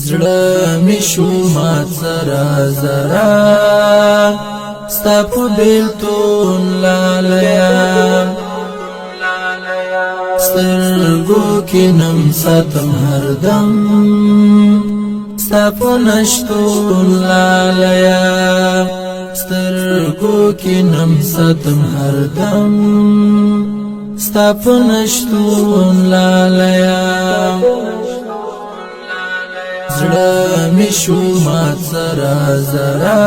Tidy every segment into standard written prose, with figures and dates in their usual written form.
زړه می شو مات زرا زرا ستا په بیلتون لالیا سترګو کې نم ساتم هردم ستا په نشتون لالیا سترګو کې نم ساتم هردم ستا په نشتون لالیا زړه می شو مات زرا زرا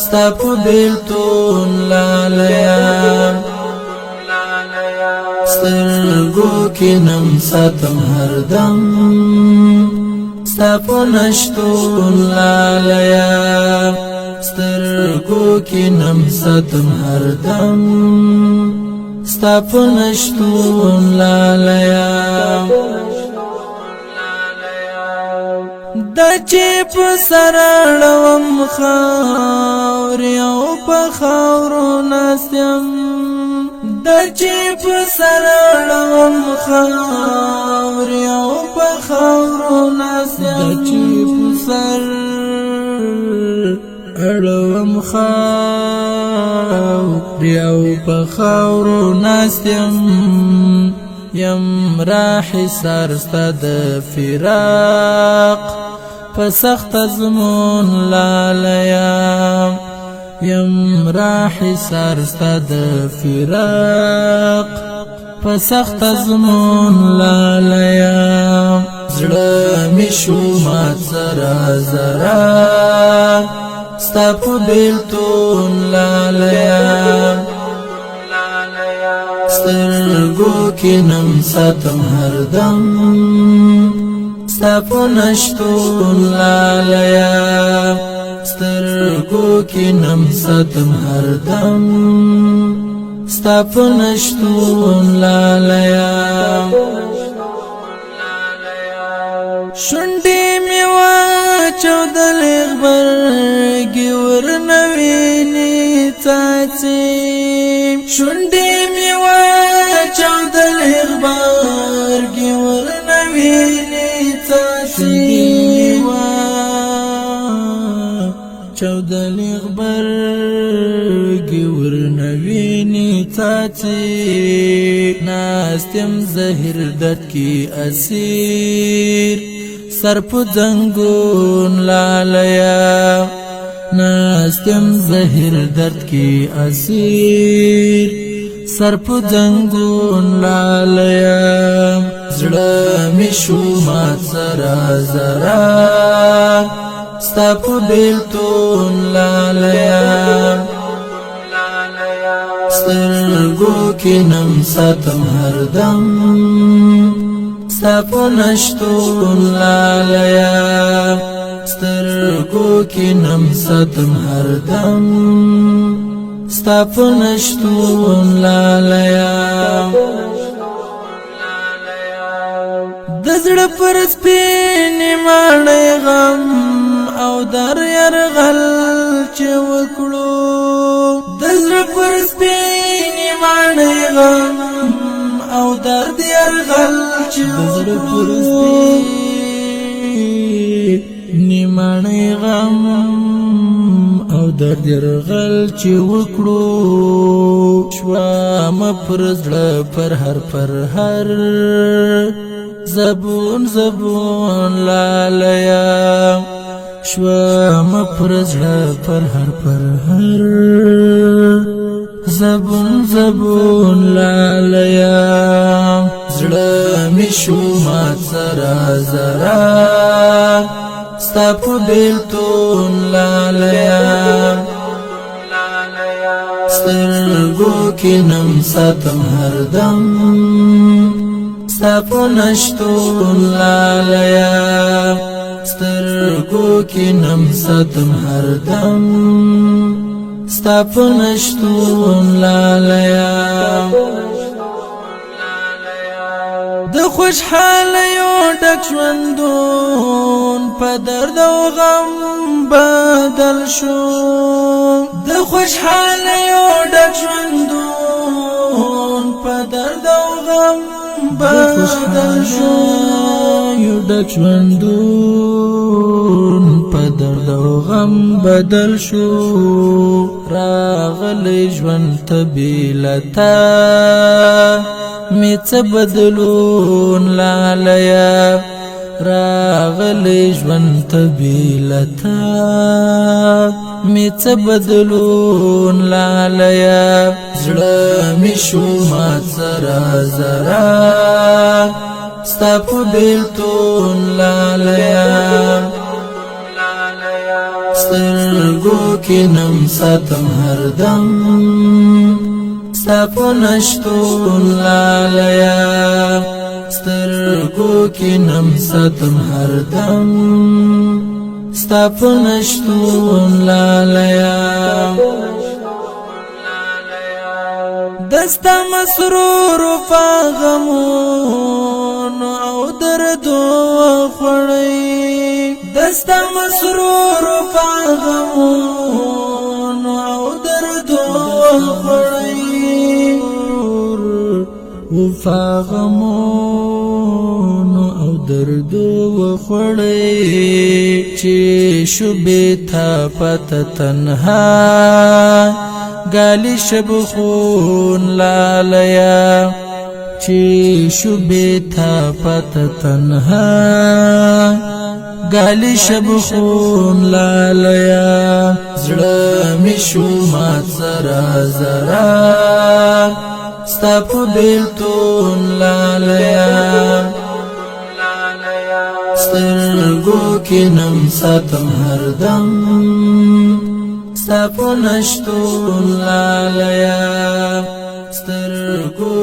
ستا په بیلتون لالیا سترګو کې نم ساتم هردم ستا په نشتون لالیا سترګو کې نم ساتم هردم ستا په نشتون لالیا د چې په سر اړوم خاورې او په خاورو ناستم د چې په سر اړوم خاورې او په خاورو ناستم د چې په سر اړوم خاورې او په خاورو ناستم یم راحی سرستا د فراق په سخت زمون لالیا یم راحی سرستا د فراق په سخت زمون لالیا زړه می شو مات زرا زرا ستا په بیلتون لالیا سترګو کې نم ساتم هردم ستا په نشتون لالیا سترګو کې نم ساتم هردم ستا په نشتون لالیا شونډې مې واچودلې غبرګې ورنوینې څاڅي شونډې مې واچودلې غبرګې ورنوینې څاڅي واچودلې غبرګې ورنوینې څاڅي ناستم زهر دت کې اسیر سر په زنګون لالیا ناستم زهر درد کی اسیر سر په زنګون لالیا زړه می شو مات زرا زرا ستا په بیلتون لالیا سترګو کې نم ساتم هردم ستا په نشتون لالیا سترګو کې نم ساتم هردم ستا په نشتون لالیا د زړه پر سپینې ماڼۍ غم او در یرغل چې وکړو د زړه پر سپینې ماڼۍ غم او درد یرغل چې زړه پر سپینې ماڼۍ غم او درد یرغل چې وکړو شوام پر زړه پر هر زبون زبون لالیا شوام پر زړه پر هر زبون زبون لالیا زړه می شو مات زرا زرا ستا په بیلتون لالیا سترګو کې نم ساتم هردم ستا په نشتون لالیا سترګو کې نم ساتم هردم ستا په نشتون لالیا د خوشحالیو ډک ژوندون په درد او غم بدل شو د خوشحالیو ډک ژوندون په درد او غم بدل شو یو ډک ژوندون په درد او غم بدل شو راغلی ژوند ته بیلتا می څه بدلون لالیا راغلی ژوند ته بیلتا می څه بدلون لالیا زړه می شو مات زرا زرا ستا په بیلتون لالیا سترګو کې نم ساتم هردم ستا په نشتون لالیا سترګو کې نم ساتم هردم ستا په نشتون لالیا دستا مسرور په غمونو او دردو خوړی دستا مسرور په غمونو او دردو خوړی وفا غمونو او دردو وخوړی چې شوبې تا پته تنها گالی شب خون لالیا چی شبی تا پتا تنها گالی شب خون لالیا زړه شو مات زرا زرا ستا په بیلتون لالیا سترګو کې نم ساتم هردم ستا په نشتون لالیا سترګو